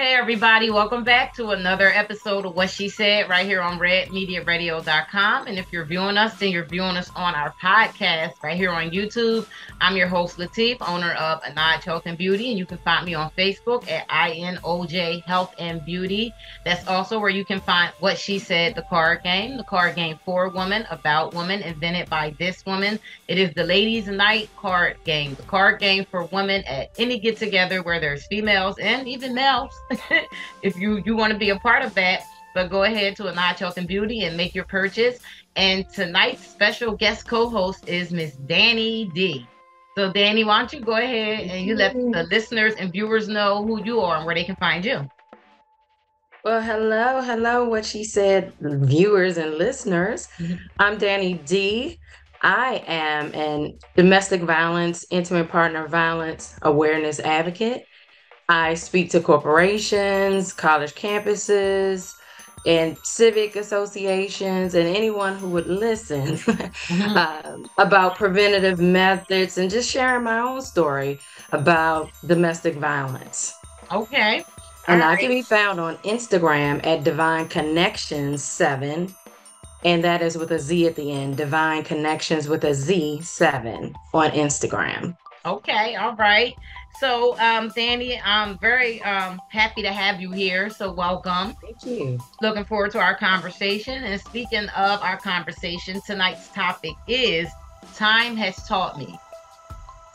Hey everybody, welcome back to another episode of What She Said right here on redmediaradio.com. And if you're viewing us, then you're viewing us on our podcast right here on YouTube. I'm your host, Latif, owner of Anaj Health and Beauty, and you can find me on Facebook at INOJ Health and Beauty. That's also where you can find What She Said, the card game for women, about women, invented by this woman. It is the ladies' night card game, the card game for women at any get-together where there's females and even males. If you want to be a part of that, but go ahead to Anaj Health and Beauty and make your purchase. And tonight's special guest co-host is Miss Dannie D. So Dannie, why don't you go ahead and you let the listeners and viewers know who you are and where they can find you. Well, hello, What She Said, viewers and listeners. I'm Dannie D. I am an domestic violence, intimate partner violence awareness advocate. I speak to corporations, college campuses, and civic associations, and anyone who would listen about preventative methods and just sharing my own story about domestic violence. Okay. And I can be found on Instagram at Divine Connections 7, and that is with a Z at the end. Divine Connections with a Z 7 on Instagram. Okay, all right. So, Dannie, I'm very happy to have you here. So welcome. Thank you. Looking forward to our conversation. And speaking of our conversation, tonight's topic is Time Has Taught Me.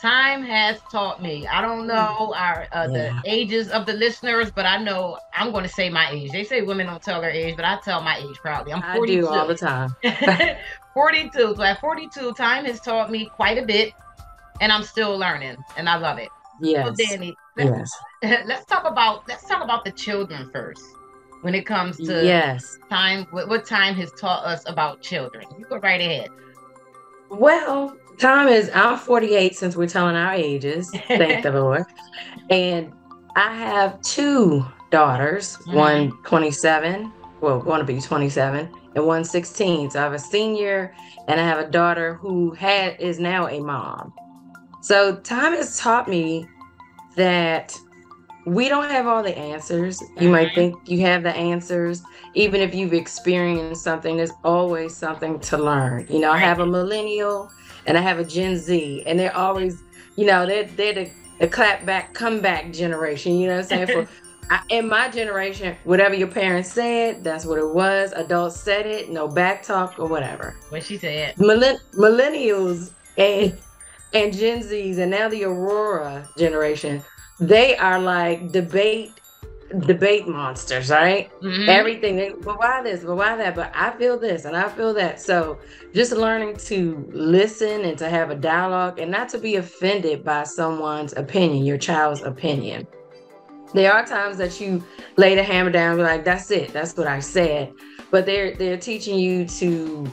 Time has taught me. I don't know the ages of the listeners, but I know I'm going to say my age. They say women don't tell their age, but I tell my age proudly. I'm 42. I do all the time. 42. So at 42, time has taught me quite a bit, and I'm still learning, and I love it. Yes. So Dannie, let's talk about the children first. When it comes to time, what time has taught us about children? You go right ahead. Well, I'm 48 since we're telling our ages, thank the Lord. And I have two daughters, one 27, well, going to be 27, and one 16. So I have a senior and I have a daughter who is now a mom. So time has taught me that we don't have all the answers. You might think you have the answers. Even if you've experienced something, there's always something to learn. You know, I have a millennial and I have a Gen Z, and they're always, they're the clap-back, comeback generation. You know what I'm saying? In my generation, whatever your parents said, that's what it was. Adults said it, no back talk or whatever. What she said. Millennials and Gen Zs, and now the Aurora generation, they are like debate monsters, right? Everything. Well, why this? Well, why that? But I feel this and I feel that. So just learning to listen and to have a dialogue and not to be offended by someone's opinion, your child's opinion. There are times that you lay the hammer down and be like, that's it. That's what I said. But they're teaching you to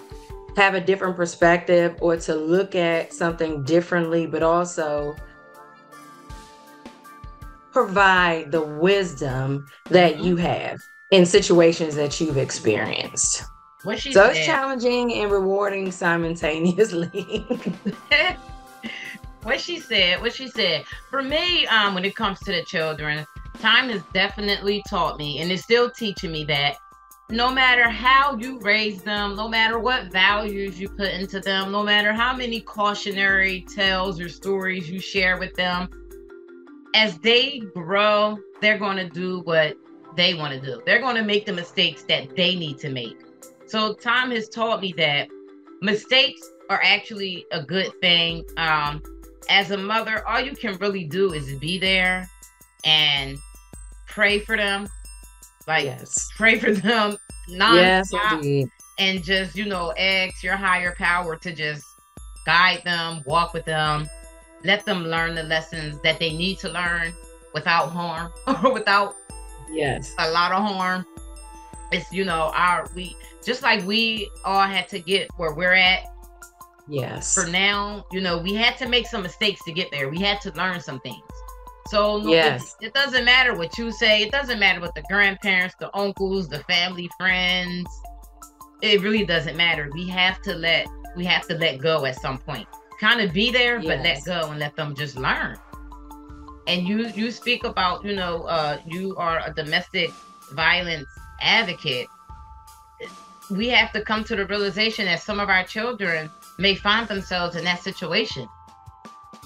have a different perspective or to look at something differently, but also provide the wisdom that you have in situations that you've experienced. It's challenging and rewarding simultaneously. What she said. For me, when it comes to the children, time has definitely taught me, and it's still teaching me that no matter how you raise them, no matter what values you put into them, no matter how many cautionary tales or stories you share with them, as they grow, they're going to do what they want to do. They're going to make the mistakes that they need to make. So time has taught me that mistakes are actually a good thing. As a mother, all you can really do is be there and pray for them. Pray for them nonstop, and just, ask your higher power to just guide them, walk with them, let them learn the lessons that they need to learn without harm or without a lot of harm. It's, just like we all had to get where we're at. Yes. For now, we had to make some mistakes to get there. We had to learn some things. So it doesn't matter what you say. It doesn't matter what the grandparents, the uncles, the family, friends. It really doesn't matter. We have to let go at some point. Kind of be there, but let go and let them just learn. And you speak about, you are a domestic violence advocate. We have to come to the realization that some of our children may find themselves in that situation.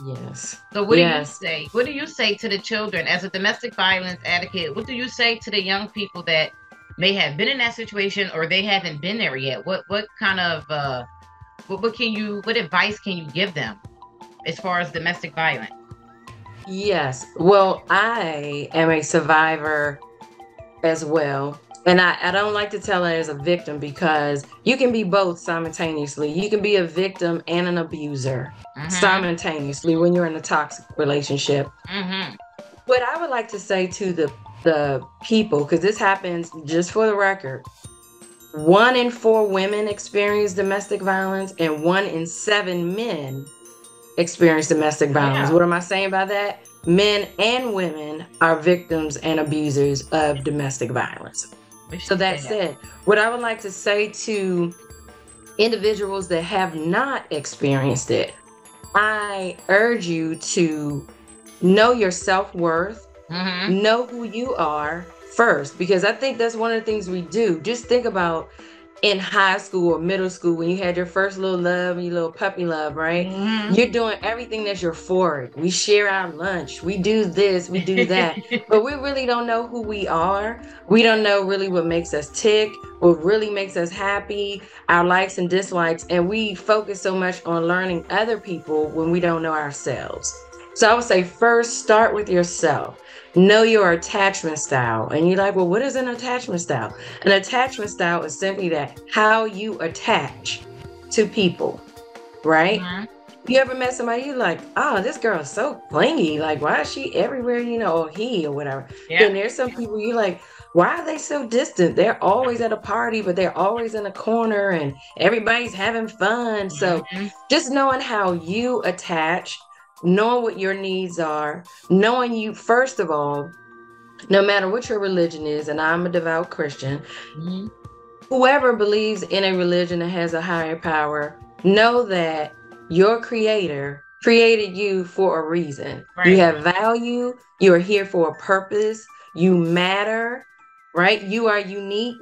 Yes. So what do you say? What do you say to the children as a domestic violence advocate? What do you say to the young people that may have been in that situation or they haven't been there yet? What kind of what advice can you give them as far as domestic violence? Yes. Well, I am a survivor as well. And I don't like to tell it as a victim because you can be both simultaneously. You can be a victim and an abuser simultaneously when you're in a toxic relationship. What I would like to say to the people, because this happens, just for the record, 1 in 4 women experience domestic violence and 1 in 7 men experience domestic violence. Yeah. What am I saying by that? Men and women are victims and abusers of domestic violence. So that said, what I would like to say to individuals that have not experienced it, I urge you to know your self-worth, know who you are first, because I think that's one of the things we do. Just think about in high school or middle school when you had your first little love and your little puppy love, right? You're doing everything that's euphoric. We share our lunch. We do this, we do that. But we really don't know who we are. We don't know really what makes us tick, what really makes us happy, our likes and dislikes. And we focus so much on learning other people when we don't know ourselves. So I would say first, start with yourself. Know your attachment style. And you're like, well, what is an attachment style? An attachment style is simply that how you attach to people, right? You ever met somebody, you're like, oh, this girl is so clingy. Like, why is she everywhere, or he or whatever? Then there's some people you're like, why are they so distant? They're always at a party, but they're always in a corner and everybody's having fun. So just knowing how you attach, knowing what your needs are, knowing you, first of all, no matter what your religion is, and I'm a devout Christian, whoever believes in a religion that has a higher power, know that your creator created you for a reason. You have value. You are here for a purpose. You matter, right? You are unique.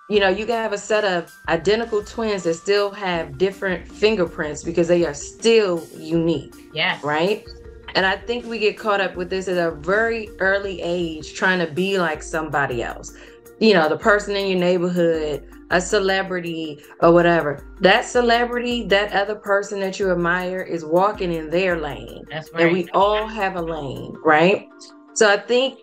You can have a set of identical twins that still have different fingerprints because they are still unique. Yes. Right? And I think we get caught up with this at a very early age, trying to be like somebody else. The person in your neighborhood, a celebrity or whatever. That celebrity, that other person that you admire is walking in their lane. That's right. And we all have a lane, right? So I think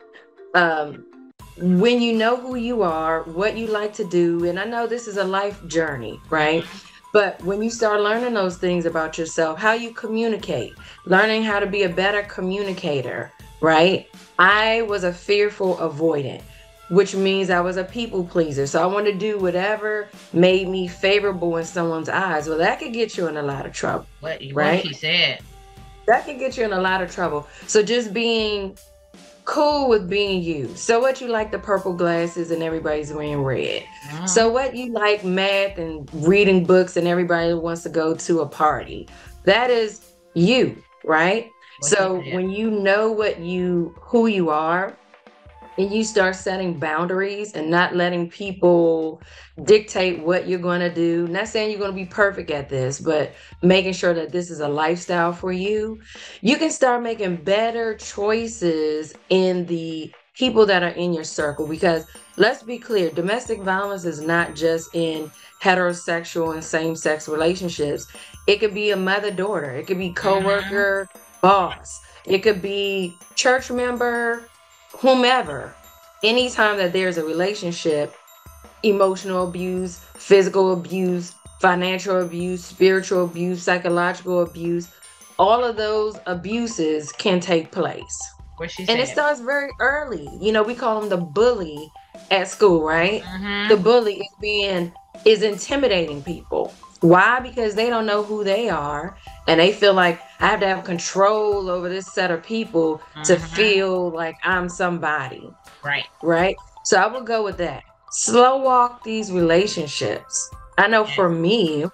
when you know who you are, what you like to do, and I know this is a life journey, right? But when you start learning those things about yourself, how you communicate, learning how to be a better communicator, right? I was a fearful avoidant, which means I was a people pleaser. So I wanted to do whatever made me favorable in someone's eyes. Well, that could get you in a lot of trouble, right? What she said. That could get you in a lot of trouble. So just being cool with being you. So what, you like the purple glasses and everybody's wearing red. So what, you like math and reading books and everybody wants to go to a party. That is you, right? So when you know who you are, and you start setting boundaries and not letting people dictate what you're going to do. Not saying you're going to be perfect at this, but making sure that this is a lifestyle for you. You can start making better choices in the people that are in your circle, because let's be clear, domestic violence is not just in heterosexual and same-sex relationships. It could be a mother-daughter. It could be coworker, boss. It could be church member, whomever. Anytime that there's a relationship, emotional abuse, physical abuse, financial abuse, spiritual abuse, psychological abuse, all of those abuses can take place. And it starts very early. We call them the bully at school, right? The bully is intimidating people. Why? Because they don't know who they are, and they feel like I have to have control over this set of people to feel like I'm somebody. Right. So I will go with that. Slow walk these relationships. I know for me,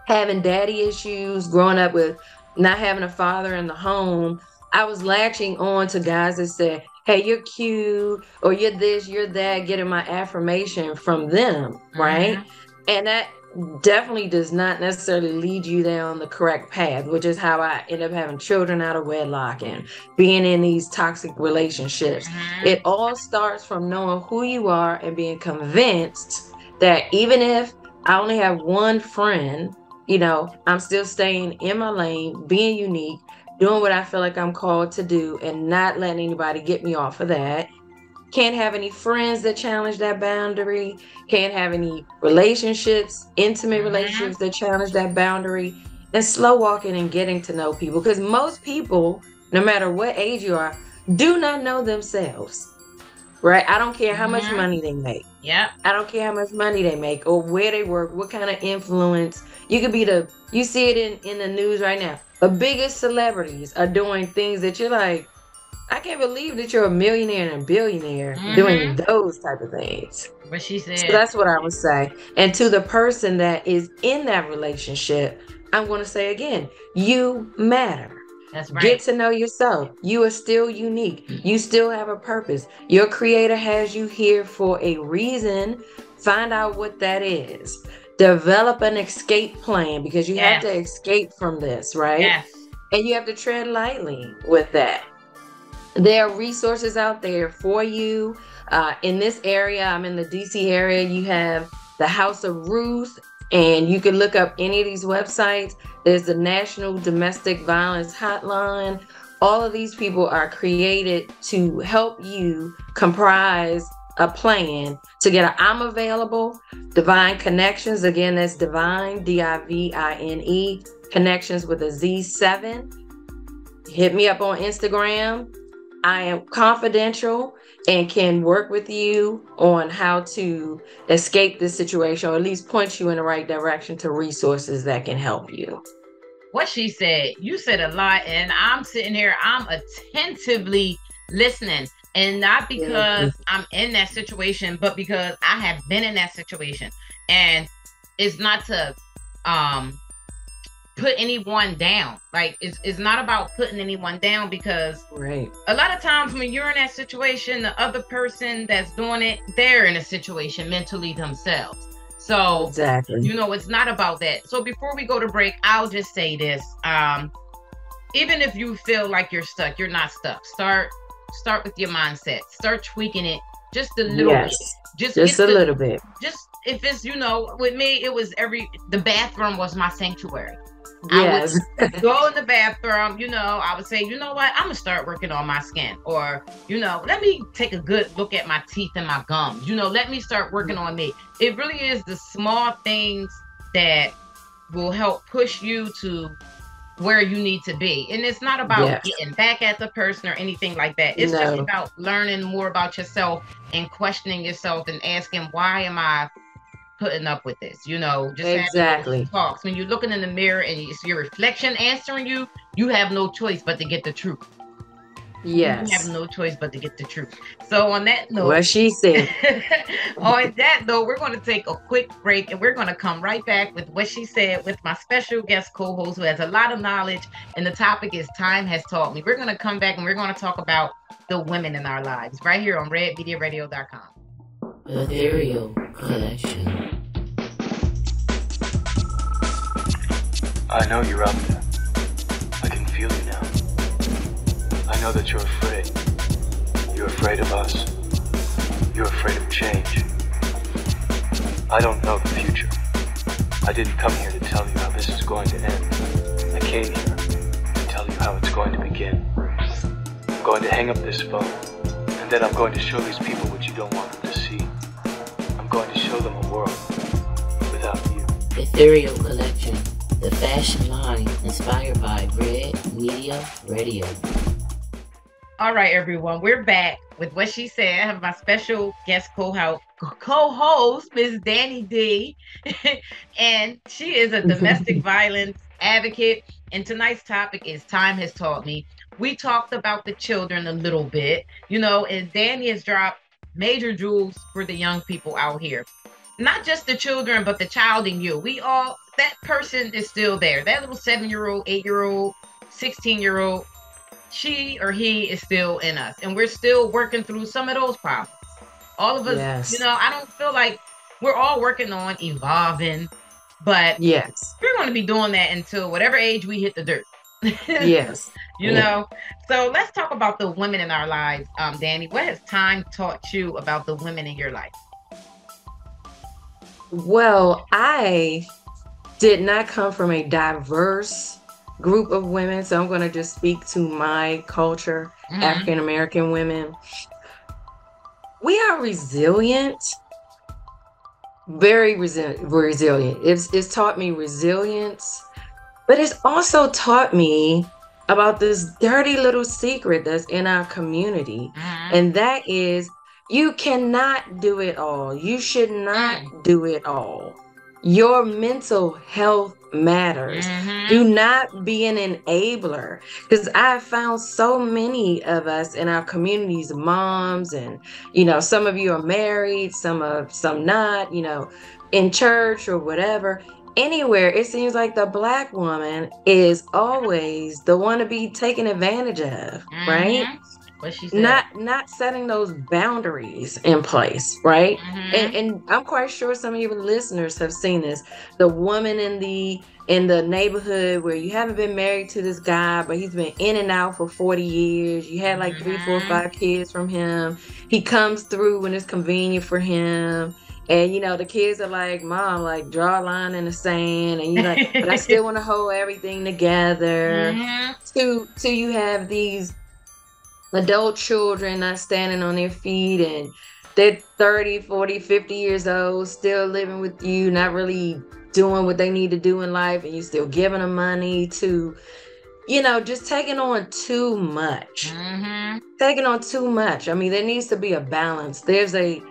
having daddy issues, growing up with not having a father in the home, I was latching on to guys that said, hey, you're cute, or you're this, you're that, getting my affirmation from them, right? And that definitely does not necessarily lead you down the correct path, which is how I end up having children out of wedlock and being in these toxic relationships. It all starts from knowing who you are and being convinced that even if I only have one friend, you know, I'm still staying in my lane, being unique, doing what I feel like I'm called to do, and not letting anybody get me off of that. Can't have any friends that challenge that boundary. Can't have any relationships, intimate relationships that challenge that boundary. And slow walking and getting to know people. Because most people, no matter what age you are, do not know themselves. Right? I don't care how much money they make. Yeah. I don't care how much money they make or where they work, what kind of influence. You could be you see it in the news right now. The biggest celebrities are doing things that you're like, I can't believe that you're a millionaire and a billionaire doing those type of things. What she said. So that's what I would say. And to the person that is in that relationship, I'm going to say again, you matter. That's right. Get to know yourself. You are still unique. You still have a purpose. Your creator has you here for a reason. Find out what that is. Develop an escape plan, because you have to escape from this, right? Yes. And you have to tread lightly with that. There are resources out there for you. In this area, I'm in the DC area, you have the House of Ruth, and you can look up any of these websites. There's the National Domestic Violence Hotline. All of these people are created to help you comprise a plan to get I'm available. Divine Connections, again, that's Divine, Divine, Connections with a Z7. Hit me up on Instagram. I am confidential and can work with you on how to escape this situation, or at least point you in the right direction to resources that can help you. What she said, you said a lot, and I'm sitting here, I'm attentively listening, and not because I'm in that situation, but because I have been in that situation. And it's not to put anyone down. Like, it's not about putting anyone down, because a lot of times when you're in that situation, the other person that's doing it, they're in a situation mentally themselves. So you know, it's not about that. So before we go to break, I'll just say this. Even if you feel like you're stuck, you're not stuck. Start with your mindset. Start tweaking it just a little bit. Just a little bit. Just if it's, you know, with me, it was the bathroom was my sanctuary. Yes. I would go in the bathroom, you know, I would say, you know what, I'm gonna start working on my skin, or, you know, let me take a good look at my teeth and my gums, you know, let me start working on me. It really is the small things that will help push you to where you need to be. And it's not about getting back at the person or anything like that. It's just about learning more about yourself and questioning yourself and asking, why am I putting up with this? You know, just having talks. When you're looking in the mirror and it's your reflection answering you, you have no choice but to get the truth. Yes. You have no choice but to get the truth. So on that note, what she said. On that note, we're going to take a quick break, and we're going to come right back with What She Said with my special guest co-host who has a lot of knowledge, and the topic is Time Has Taught Me. We're going to come back and we're going to talk about the women in our lives right here on redmediaradio.com. The Ethereal Collection. I know you're out there. I can feel you now. I know that you're afraid. You're afraid of us. You're afraid of change. I don't know the future. I didn't come here to tell you how this is going to end. I came here to tell you how it's going to begin. I'm going to hang up this phone, and then I'm going to show these people what you don't want them to see. I'm going to show them a world without you. Ethereal Collection, the fashion line inspired by Red Media Radio. All right, everyone, we're back with What She Said. I have my special guest co-host, Miss Dannie D, and she is a domestic violence advocate. And tonight's topic is Time Has Taught Me. We talked about the children a little bit, you know, and Dannie has dropped major jewels for the young people out here. Not just the children, but the child in you. That person is still there. That little 7-year-old, 8-year-old, 16-year-old, she or he is still in us, and we're still working through some of those problems. All of us, Yes. I don't feel like we're all working on evolving, but Yes. we're going to be doing that until whatever age we hit the dirt. Yes. You know, so let's talk about the women in our lives. Danny, what has time taught you about the women in your life? Well, I did not come from a diverse group of women, so I'm going to just speak to my culture, African American women. We are resilient, very resilient. It's taught me resilience, but it's also taught me about this dirty little secret that's in our community, and that is you cannot do it all. You should not do it all. Your mental health matters. Do not be an enabler, because I found so many of us in our communities, moms, and some of you are married, some not, in church or whatever. Anywhere, it seems like the Black woman is always the one to be taken advantage of, right? What she said. Not setting those boundaries in place, right? And I'm quite sure some of your listeners have seen this. The woman in the neighborhood where you haven't been married to this guy, but he's been in and out for 40 years. You had like 3, 4, 5 kids from him. He comes through when it's convenient for him. And, the kids are like, Mom, like, draw a line in the sand. And you're like, but I still want to hold everything together. So you have these adult children not standing on their feet, and they're 30, 40, 50 years old, still living with you, not really doing what they need to do in life. And you're still giving them money to, just taking on too much. Taking on too much. I mean, there needs to be a balance. There's a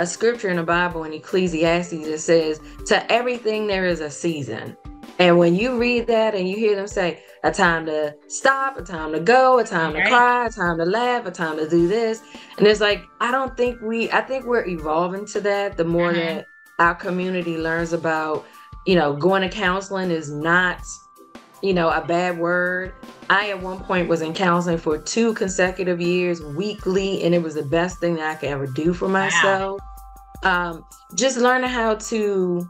scripture in the Bible in Ecclesiastes that says, to everything there is a season. And when you read that and you hear them say, a time to stop, a time to go, a time to cry, a time to laugh, a time to do this. And it's like, I think we're evolving to that. The more that our community learns about, going to counseling is not, a bad word. I, at one point, was in counseling for 2 consecutive years, weekly, and it was the best thing that I could ever do for myself. Just learning how to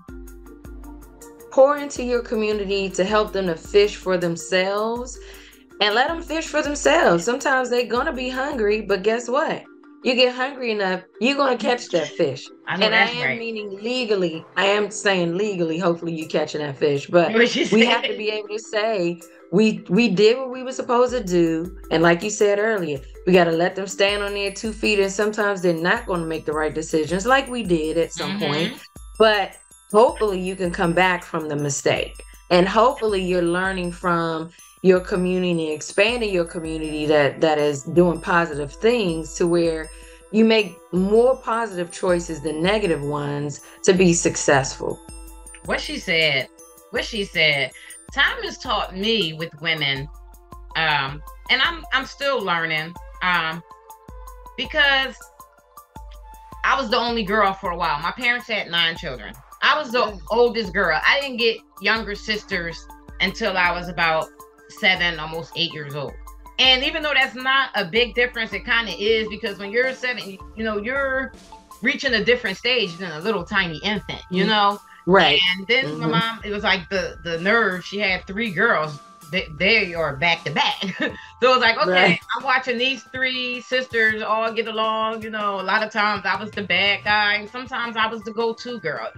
pour into your community to help them to fish for themselves, and let them fish for themselves. Sometimes they're going to be hungry, but guess what? You get hungry enough, you're going to catch that fish. And I am meaning legally. I am saying legally, hopefully you catching that fish. But we have to be able to say, we did what we were supposed to do. And like you said earlier, we got to let them stand on their 2 feet. And sometimes they're not going to make the right decisions like we did at some point. But hopefully you can come back from the mistake. And hopefully you're learning from your community, expanding your community that is doing positive things, to where you make more positive choices than negative ones to be successful. What she said. Time has taught me with women, and I'm still learning, because I was the only girl for a while. My parents had 9 children. I was the oldest girl. I didn't get younger sisters until I was about 7, almost 8 years old. And even though that's not a big difference, it kind of is, because when you're 7, you're reaching a different stage than a little tiny infant, Right. And then my mom, it was like the nerve. She had 3 girls. They are back to back. So it was like, okay, I'm watching these 3 sisters all get along. A lot of times I was the bad guy, and sometimes I was the go-to girl.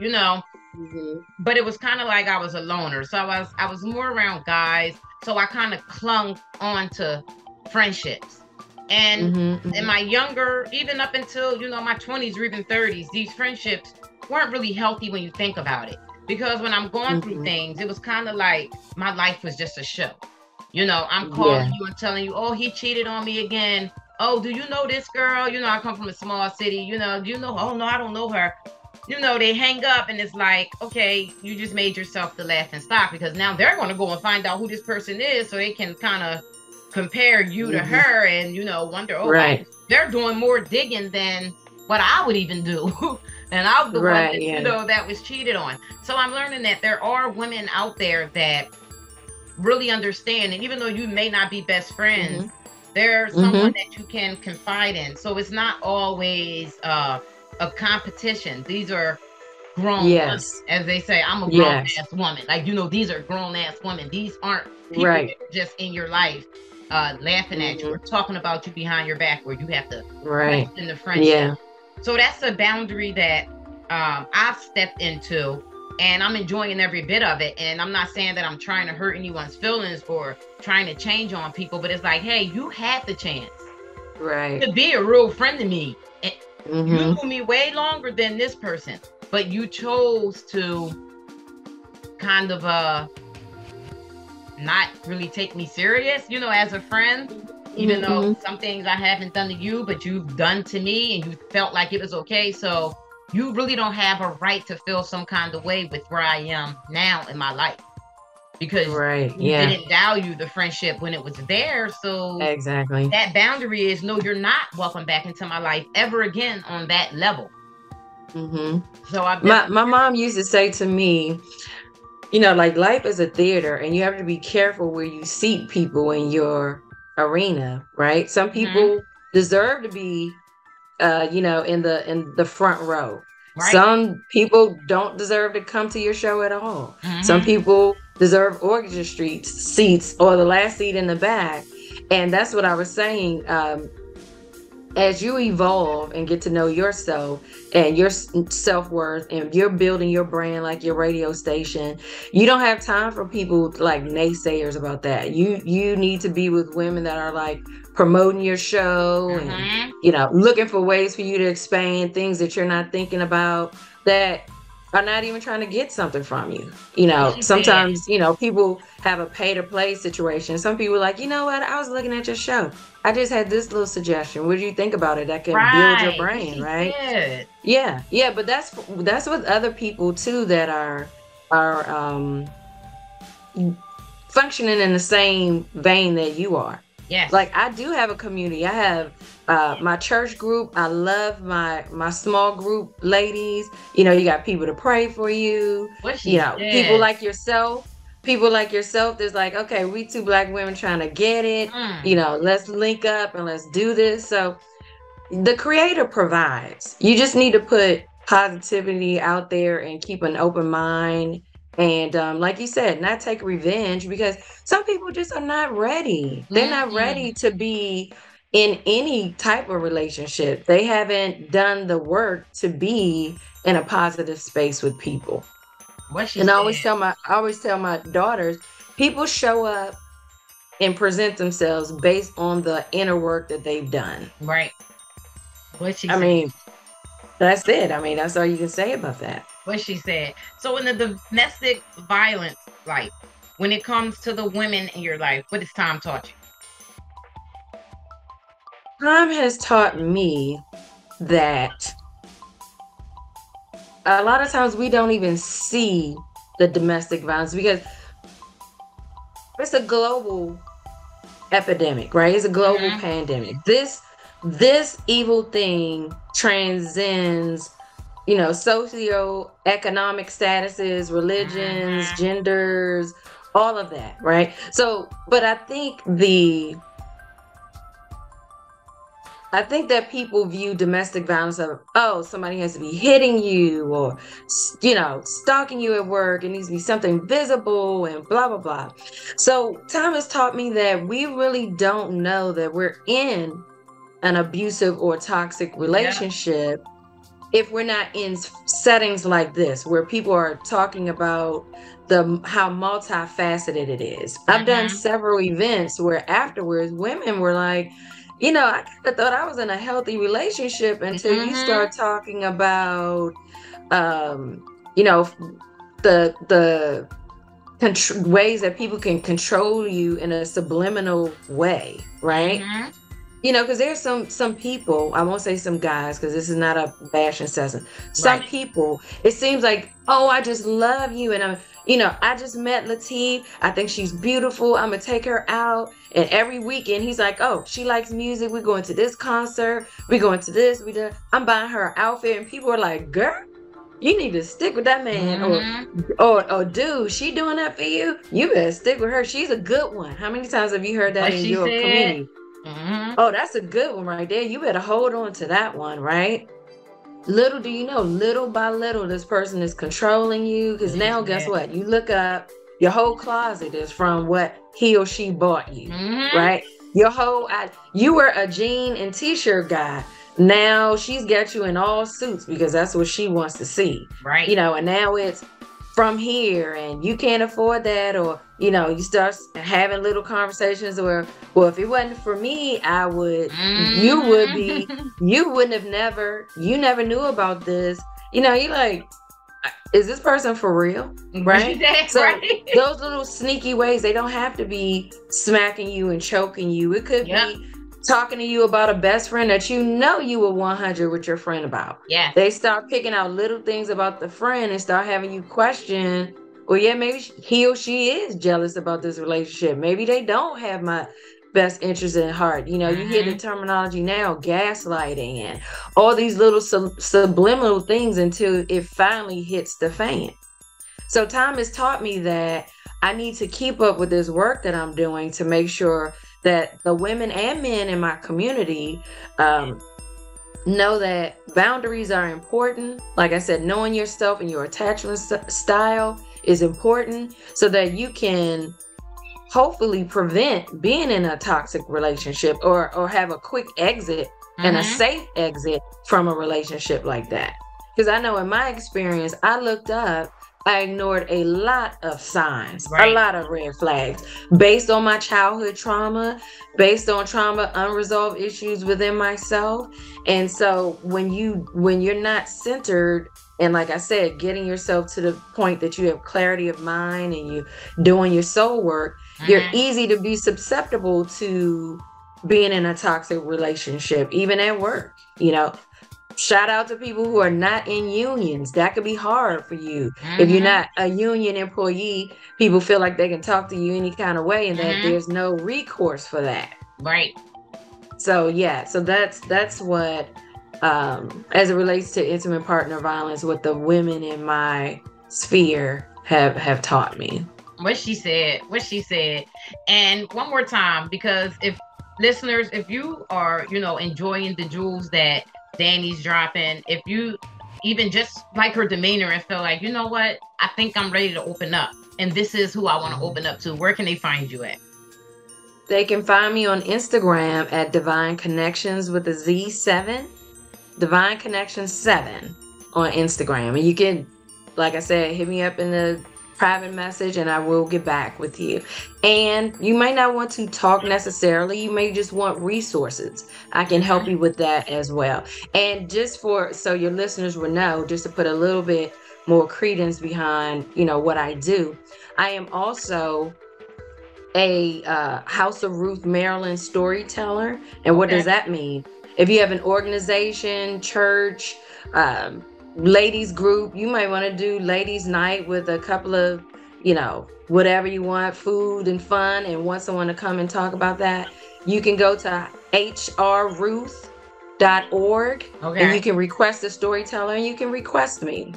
But it was kind of like I was a loner. So I was more around guys. So I kind of clung on to friendships. And in my younger, even up until, my 20s or even 30s, these friendships weren't really healthy when you think about it. Because when I'm going through things, it was kind of like my life was just a show. I'm calling you and telling you, oh, he cheated on me again. Oh, do you know this girl? I come from a small city. Do you know? Oh, no, I don't know her. They hang up, and it's like, okay, you just made yourself the laughing stock, because now they're going to go and find out who this person is, so they can kind of compare you to her and, wonder, they're doing more digging than what I would even do. And I was the one that, that was cheated on. So I'm learning that there are women out there that really understand. And even though you may not be best friends, They're someone that you can confide in. So it's not always a competition. These are grown women, as they say. I'm a grown ass woman. Like, these are grown ass women. These aren't people that are just in your life laughing at you or talking about you behind your back, where you have to question the friendship. So that's a boundary that I've stepped into, and I'm enjoying every bit of it. And I'm not saying that I'm trying to hurt anyone's feelings or trying to change on people, but it's like, hey, you had the chance to be a real friend to me. And you knew me way longer than this person, but you chose to kind of not really take me serious, as a friend, even though some things I haven't done to you, but you've done to me, and you felt like it was okay. So you really don't have a right to feel some kind of way with where I am now in my life, because you didn't value the friendship when it was there. So that boundary is, no, you're not welcome back into my life ever again on that level. So my mom used to say to me, like, life is a theater, and you have to be careful where you seat people in your arena, right? Some people deserve to be in the front row. Some people don't deserve to come to your show at all. Some people deserve orchestra seats or the last seat in the back. And that's what I was saying. As you evolve and get to know yourself and your self-worth, and you're building your brand, like your radio station, you don't have time for people like naysayers about that. You need to be with women that are like promoting your show and looking for ways for you to expand things that you're not thinking about, that are not even trying to get something from you. Sometimes people have a pay to play situation. Some people are like, you know what, I was looking at your show, I just had this little suggestion, what do you think about it? That can build your brain, right? Yeah, but that's with other people too that are functioning in the same vein that you are. Like, I do have a community. I have my church group. I love my small group ladies. You got people to pray for you. People like yourself. There's like, okay, we two Black women trying to get it. Let's link up and let's do this. So the Creator provides. You just need to put positivity out there and keep an open mind. And like you said, not take revenge, because some people just are not ready. They're not ready to be in any type of relationship. They haven't done the work to be in a positive space with people. I always tell my daughters, people show up and present themselves based on the inner work that they've done. Right. I mean, that's it. I mean, that's all you can say about that. What she said. So in the domestic violence, like, when it comes to the women in your life, what has Tom taught you? Tom has taught me that a lot of times we don't even see the domestic violence, because it's a global epidemic, right? It's a global pandemic. This evil thing transcends socioeconomic statuses, religions, genders, all of that, right? So, but I think that people view domestic violence of, somebody has to be hitting you or, stalking you at work. It needs to be something visible and blah, blah, blah. So Tom has taught me that we really don't know that we're in an abusive or toxic relationship if we're not in settings like this, where people are talking about how multifaceted it is. I've done several events where afterwards women were like, I kind of thought I was in a healthy relationship until you start talking about, the ways that people can control you in a subliminal way, right? Because there's some people, I won't say some guys, because this is not a bashing session. Some people, it seems like, I just love you, and I just met Latif. I think she's beautiful. I'm gonna take her out, and every weekend he's like, she likes music. We're going to this concert. We're going to this. I'm buying her an outfit, and people are like, girl, you need to stick with that man, or dude, she doing that for you. You better stick with her. She's a good one. How many times have you heard that in your community? Oh, that's a good one right there. You better hold on to that one, right? Little do you know, little by little, this person is controlling you. Because now, guess what? You look up, your whole closet is from what he or she bought you, right? Your whole, you were a jean and t-shirt guy. Now she's got you in all suits because that's what she wants to see, Right. you know, and now it's from here and you can't afford that, or, you know, you start having little conversations where, well, if it wasn't for me, I would, you would be, you wouldn't have never, you never knew about this. You know, you're like, is this person for real? Right? So right. those little sneaky ways, they don't have to be smacking you and choking you. It could be talking to you about a best friend that you know you were 100 with your friend about. Yeah. They start picking out little things about the friend and start having you question, well, yeah, maybe he or she is jealous about this relationship. Maybe they don't have my best interest in heart. You know, you hear the terminology now, gaslighting and all these little subliminal things until it finally hits the fan. So time has taught me that I need to keep up with this work that I'm doing to make sure that the women and men in my community know that boundaries are important. Like I said, knowing yourself and your attachment style is important so that you can hopefully prevent being in a toxic relationship or have a quick exit and a safe exit from a relationship like that. Because I know in my experience, I looked up, I ignored a lot of signs, a lot of red flags based on my childhood trauma, based on trauma, unresolved issues within myself. And so when you're not centered, and like I said, getting yourself to the point that you have clarity of mind and you doing your soul work, you're easy to be susceptible to being in a toxic relationship, even at work. You know, shout out to people who are not in unions. That could be hard for you. If you're not a union employee, people feel like they can talk to you any kind of way and that there's no recourse for that. Right. So yeah, so that's what as it relates to intimate partner violence, what the women in my sphere have taught me. What she said. And one more time, because if listeners, if you are, you know, enjoying the jewels that Dannie's dropping, if you even just like her demeanor and feel like, you know what, I think I'm ready to open up and this is who I want to open up to, where can they find you at? They can find me on Instagram at Divine Connections with a Z7, Divine Connections 7 on Instagram. And you can, like I said, hit me up in the private message and I will get back with you. And you might not want to talk necessarily. You may just want resources. I can help you with that as well. And just so your listeners will know, just to put a little bit more credence behind, you know, what I do, I am also a House of Ruth, Maryland storyteller. And what does that mean? If you have an organization, church, ladies group, you might want to do ladies night with a couple of, you know, whatever you want, food and fun, and want someone to come and talk about that, you can go to hrruth.org and you can request a storyteller and you can request me.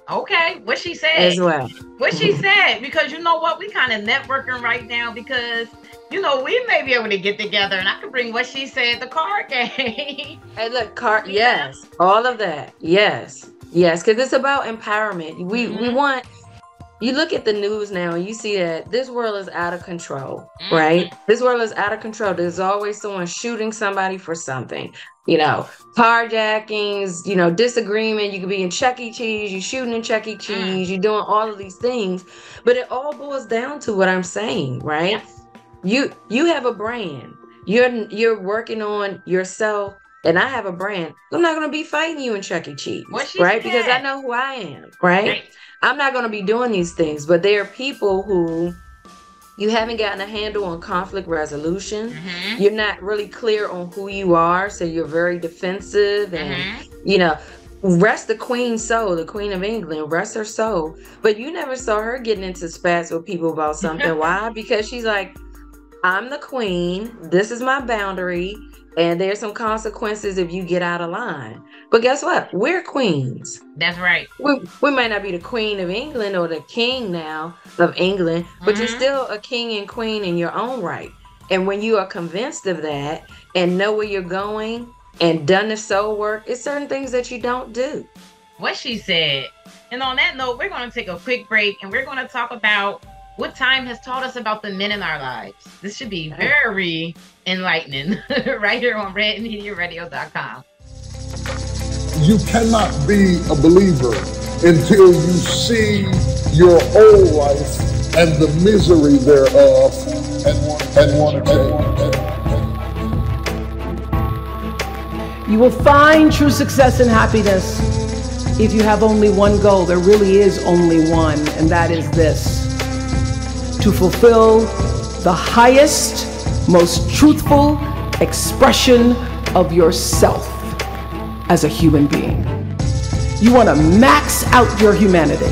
Okay, what she said as well. What she said, because you know what, we kind of networking right now because, you know, we may be able to get together and I can bring what she said, the card game. Hey, look, yes, all of that. Yes, because it's about empowerment. We want, you look at the news now and you see that this world is out of control, right? This world is out of control. There's always someone shooting somebody for something. You know, carjackings, you know, disagreement. You could be in Chuck E. Cheese, you're shooting in Chuck E. Cheese, you're doing all of these things. But it all boils down to what I'm saying, right? Yes. You have a brand. You're working on yourself, and I have a brand. I'm not going to be fighting you in Chuck E. Cheese, right? Because I know who I am, right? I'm not going to be doing these things. But there are people who you haven't gotten a handle on conflict resolution. You're not really clear on who you are, so you're very defensive and, you know, rest the Queen's soul, the Queen of England, rest her soul. But you never saw her getting into spats with people about something. Why? Because she's like, I'm the queen, this is my boundary, and there's some consequences if you get out of line. But guess what? We're queens. That's right. We might not be the Queen of England or the king now of England, but you're still a king and queen in your own right. And when you are convinced of that and know where you're going and done the soul work, it's certain things that you don't do. What she said. And on that note, we're going to take a quick break and we're going to talk about what time has taught us about the men in our lives. This should be very enlightening right here on redmediaradio.com. You cannot be a believer until you see your old life and the misery thereof and want to change. You will find true success and happiness if you have only one goal. There really is only one, and that is this: to fulfill the highest, most truthful expression of yourself as a human being. You want to max out your humanity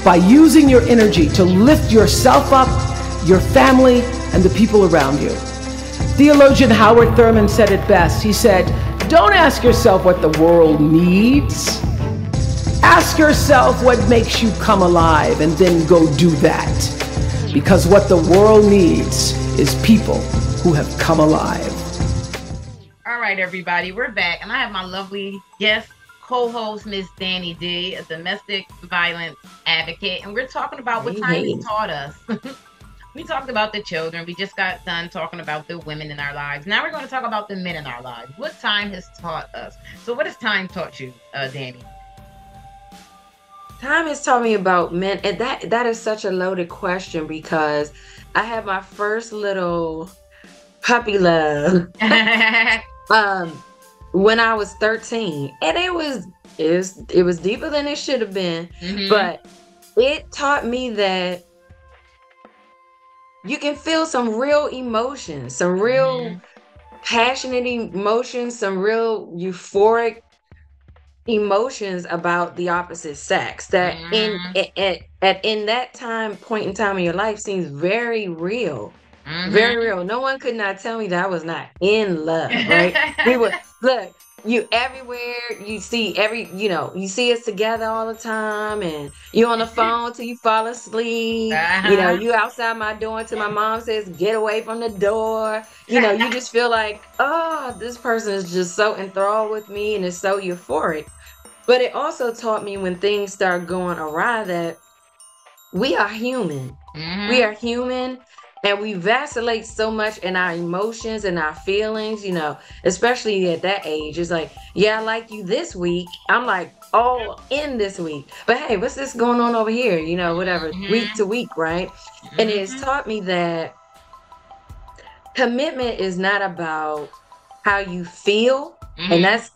by using your energy to lift yourself up, your family, and the people around you. Theologian Howard Thurman said it best. He said, "Don't ask yourself what the world needs. Ask yourself what makes you come alive, and then go do that. Because what the world needs is people who have come alive." All right, everybody, we're back, and I have my lovely guest co-host, Miss Dannie D, a domestic violence advocate, and we're talking about what time has taught us. We talked about the children. We just got done talking about the women in our lives. Now we're going to talk about the men in our lives. What time has taught us? So what has time taught you, Dannie? Time has taught me about men, and that is such a loaded question because I had my first little puppy love when I was 13, and it was deeper than it should have been, but it taught me that you can feel some real emotions, some real passionate emotions, some real euphoric emotions about the opposite sex that in that point in time in your life seems very real. Very real. No one could not tell me that I was not in love, right? We would look, you everywhere, you see you see us together all the time, and you on the phone till you fall asleep. You outside my door until my mom says, "Get away from the door." You just feel like, oh, this person is just so enthralled with me and is so euphoric. But it also taught me when things start going awry that we are human. We are human. And we vacillate so much in our emotions and our feelings, especially at that age. It's like, yeah, I like you this week. I'm like, all in this week. But hey, what's this going on over here? Whatever, week to week, right? And it's taught me that commitment is not about how you feel. And that's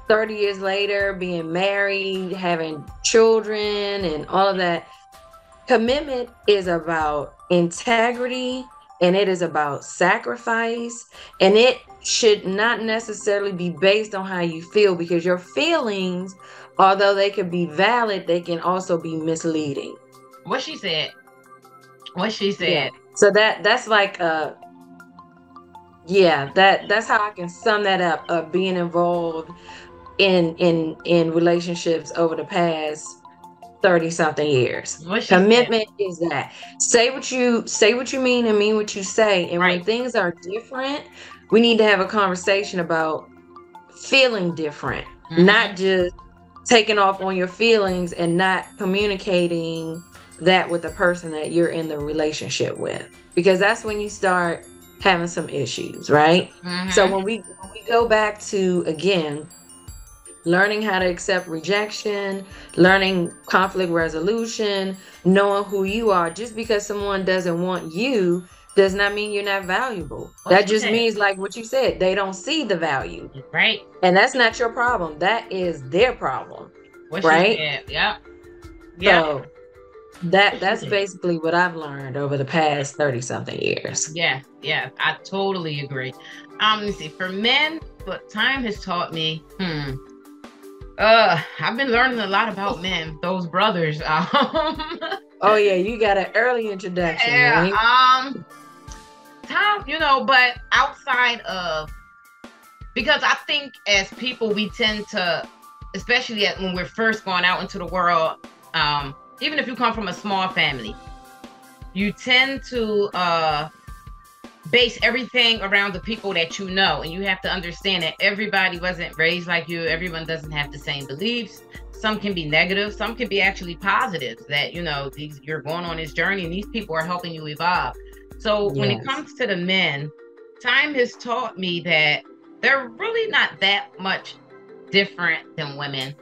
30 years later, being married, having children, and all of that. Commitment is about integrity, and it is about sacrifice, and it should not necessarily be based on how you feel, because your feelings, although they can be valid, they can also be misleading. What she said. Yeah. So that's like that's how I can sum that up, of being involved in relationships over the past 30-something years. Commitment is that. Say what you mean and mean what you say. And when things are different, we need to have a conversation about feeling different, not just taking off on your feelings and not communicating that with the person that you're in the relationship with, because that's when you start having some issues, right? So when we go back to, again, learning how to accept rejection, learning conflict resolution, knowing who you are. Just because someone doesn't want you does not mean you're not valuable. That just means, like what you said, they don't see the value. Right. And that's not your problem. That is their problem. Right? Yeah. So that's basically what I've learned over the past 30-something years. Yeah, I totally agree. Let me see. For men, what time has taught me, I've been learning a lot about men, those brothers. Oh yeah, you got an early introduction. Yeah. Right? Time, but outside of, because I think as people, we tend to, especially when we're first going out into the world, even if you come from a small family, you tend to base everything around the people that you know. And you have to understand that everybody wasn't raised like you. Everyone doesn't have the same beliefs. Some can be negative. Some can be actually positive, that, you know, you're going on this journey and these people are helping you evolve. So when it comes to the men, time has taught me that they're really not that much different than women.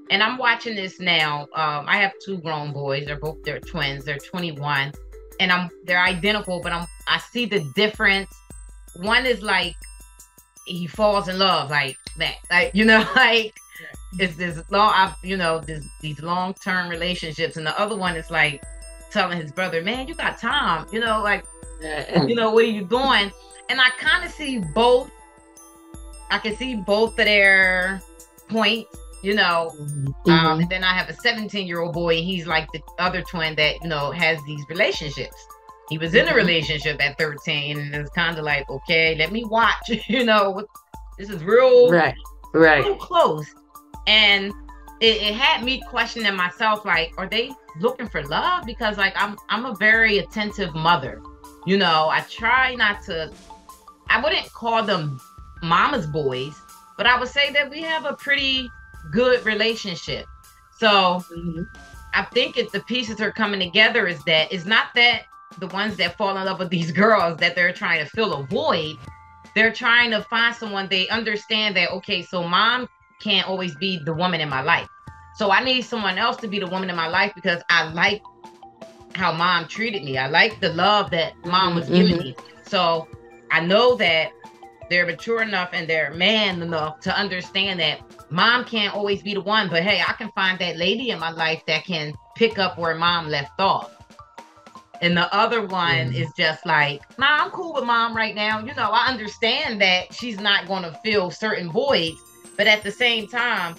And I'm watching this now. I have 2 grown boys. They're twins. They're 21, and they're identical, but I see the difference. One is like he falls in love like that, like, you know, like it's this long, these long-term relationships, and the other one is like telling his brother, "Man, you got time, you know, like, you know, what are you doing?" And I kind of see both. I can see both of their points. You know, and then I have a 17-year-old boy, and he's like the other twin that, you know, has these relationships. He was in a relationship at 13, and it's kind of like, okay, let me watch, you know, this is real, real close. And it had me questioning myself, like, are they looking for love? Because, like, I'm a very attentive mother. You know, I try not to, I wouldn't call them mama's boys, but I would say that we have a pretty good relationship. So I think the pieces are coming together is that it's not that the ones that fall in love with these girls that they're trying to fill a void. They're trying to find someone they understand that, okay, so mom can't always be the woman in my life. So I need someone else to be the woman in my life because I like how mom treated me. I like the love that mom was giving me. So I know that they're mature enough and they're man enough to understand that mom can't always be the one, but hey, I can find that lady in my life that can pick up where mom left off. And the other one is just like, nah, I'm cool with mom right now. You know, I understand that she's not going to fill certain voids, but at the same time,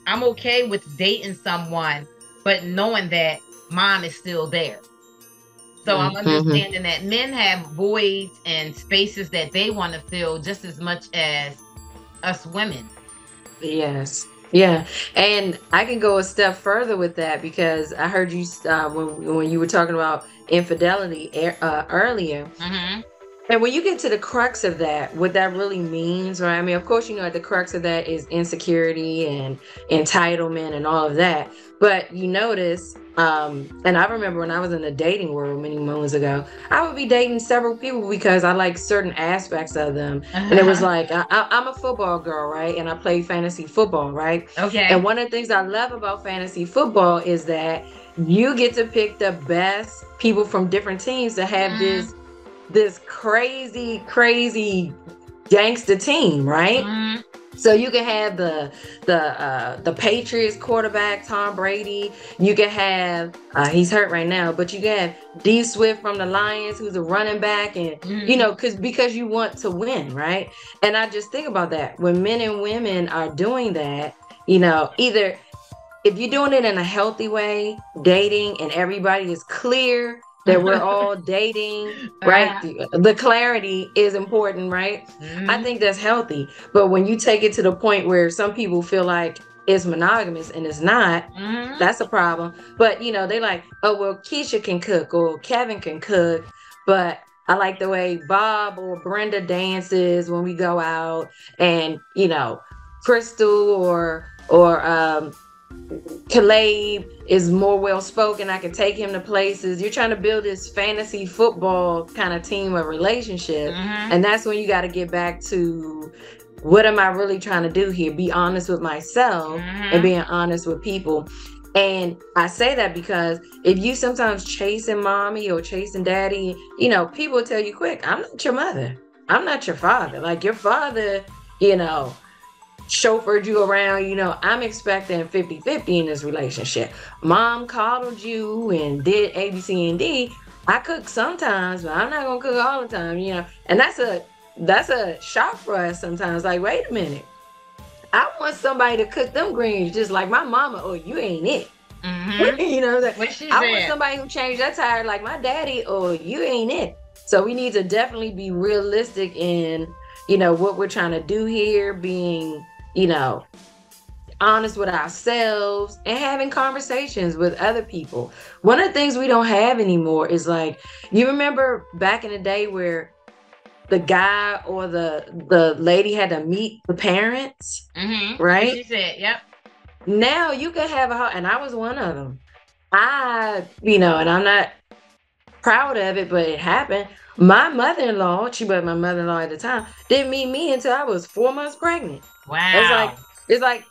I'm okay with dating someone, but knowing that mom is still there. So I'm understanding that men have voids and spaces that they want to fill just as much as us women. Yes. Yeah. And I can go a step further with that because I heard you when you were talking about infidelity earlier. And when you get to the crux of that, what that really means, right? I mean, of course, you know, at the crux of that is insecurity and entitlement and all of that. But you notice, and I remember when I was in the dating world many moons ago, I would be dating several people because I like certain aspects of them. And it was like, I'm a football girl, right? And I play fantasy football, right? Okay. And one of the things I love about fantasy football is that you get to pick the best people from different teams to have this crazy gangster team, right? So you can have the Patriots quarterback Tom Brady. You can have he's hurt right now, but you can have D Swift from the Lions, who's a running back, and you know, because you want to win, right? And I just think about that when men and women are doing that. You know, either if you're doing it in a healthy way, dating, and everybody is clear that we're all dating, right? The clarity is important, right? I think that's healthy. But when you take it to the point where some people feel like it's monogamous and it's not, that's a problem. But, you know, they like, oh, well, Keisha can cook or Kevin can cook, but I like the way Bob or Brenda dances when we go out, and, you know, Crystal or Caleb is more well-spoken. I can take him to places. You're trying to build this fantasy football kind of team of relationship. And that's when you got to get back to, what am I really trying to do here? Be honest with myself and being honest with people. And I say that because if you sometimes chasing mommy or chasing daddy, you know, people tell you quick, I'm not your mother. I'm not your father. Like, your father, you know, chauffeured you around. You know, I'm expecting 50-50 in this relationship. Mom coddled you and did A, B, C, and D. I cook sometimes, but I'm not gonna cook all the time, you know. And that's a shock for us sometimes. Like, wait a minute, I want somebody to cook them greens just like my mama. Oh, you ain't it. You know, like, I want somebody who changed that tire like my daddy. Oh, you ain't it. So we need to definitely be realistic in, you know, what we're trying to do here, being, you know, honest with ourselves and having conversations with other people. One of the things we don't have anymore is like, you remember back in the day where the guy or the lady had to meet the parents, right? What she said, yep. Now you can have and I was one of them. And I'm not proud of it, but it happened. My mother-in-law, she was my mother-in-law at the time, didn't meet me until I was 4 months pregnant. Wow. It's like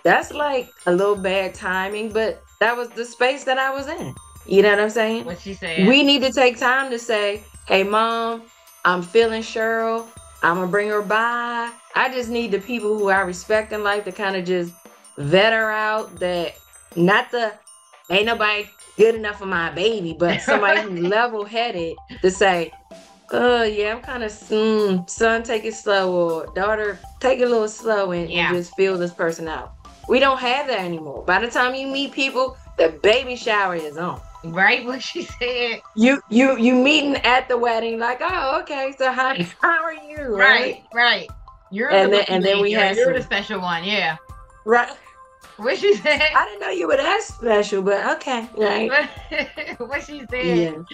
that's like a little bad timing, but that was the space that I was in. You know what I'm saying? What she said. We need to take time to say, hey, Mom, I'm feeling Cheryl. I'm going to bring her by. I just need the people who I respect in life to kind of just vet her out. That ain't nobody good enough for my baby, but somebody who's level-headed to say, yeah, I'm kind of, son, take it slow, or daughter, take it a little slow and just feel this person out. We don't have that anymore. By the time you meet people, the baby shower is on. Right, what she said. You meeting at the wedding, like, oh, okay, so how are you? Right. You're you're the special one, yeah. Right. What she said? I didn't know you were that special, but okay, right. What she said. Yeah.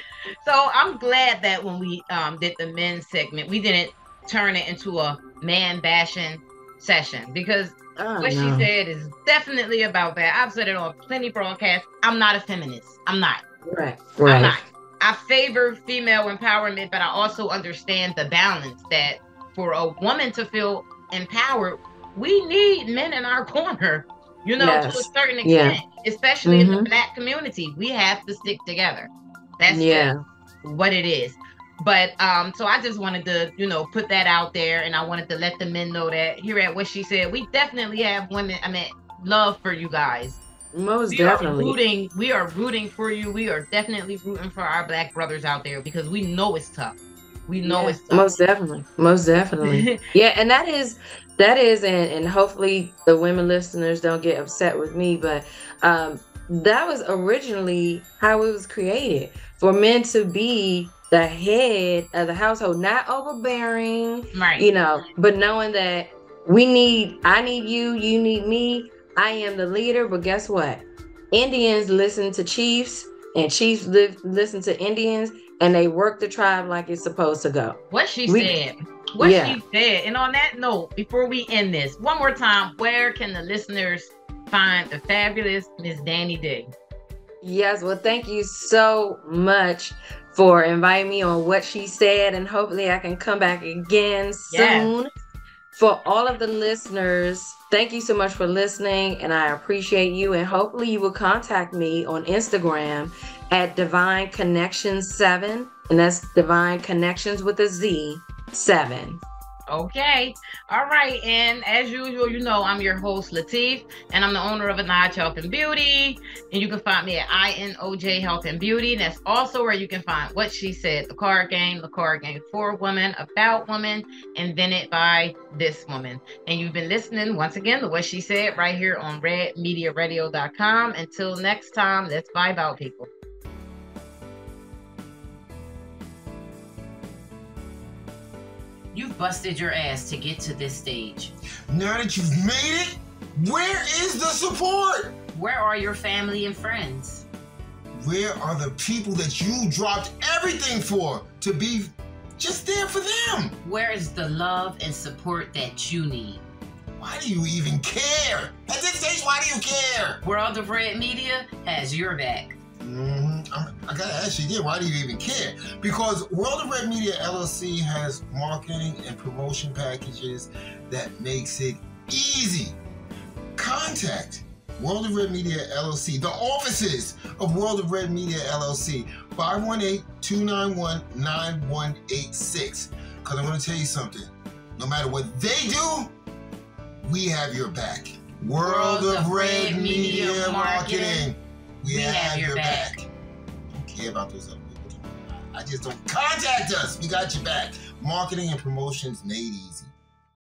So I'm glad that when we did the men's segment, we didn't turn it into a man bashing session, because she said is definitely about that. I've said it on plenty broadcasts. I'm not a feminist. I'm not. Right. I'm not. I favor female empowerment, but I also understand the balance that for a woman to feel empowered, we need men in our corner. To a certain extent, especially in the Black community, we have to stick together. That's just what it is. But so I just wanted to, put that out there, and I wanted to let the men know that here at What She Said, we definitely have women. Love for you guys. Most definitely. We are rooting for you. We are definitely rooting for our Black brothers out there, because we know it's tough. We know it's tough. Most definitely. Yeah, and that is, and hopefully the women listeners don't get upset with me, but that was originally how it was created, for men to be the head of the household, not overbearing, right? But knowing that I need you, you need me. I am the leader, but guess what? Indians listen to chiefs, and chiefs listen to Indians, and they work the tribe like it's supposed to go. What she said. She said. And on that note, before we end this, one more time, where can the listeners find the fabulous Miss Dannie D? Yes, well, thank you so much for inviting me on What She Said, and hopefully I can come back again soon. For all of the listeners, thank you so much for listening, and I appreciate you, and hopefully you will contact me on Instagram at Divine Connections 7, and that's Divine Connections with a Z 7. Okay. All right. And as usual, I'm your host, Latif, and I'm the owner of Anaj Health and Beauty. And you can find me at INOJ Health and Beauty. And that's also where you can find What She Said, the card game for women, about women, invented by this woman. And you've been listening once again to What She Said right here on redmediaradio.com. Until next time, let's vibe out, people. You've busted your ass to get to this stage. Now that you've made it, where is the support? Where are your family and friends? Where are the people that you dropped everything for to be just there for them? Where is the love and support that you need? Why do you even care? At this stage, why do you care? World of Red Media has your back. I gotta ask you again, why do you even care? Because World of Red Media LLC has marketing and promotion packages that makes it easy. Contact World of Red Media LLC, the offices of World of Red Media LLC, 518-291-9186. Because I'm going to tell you something. No matter what they do, we have your back. World of Red Media Marketing. We have your back. Don't care about those other people. I just don't. Contact us. We got your back. Marketing and promotions made easy.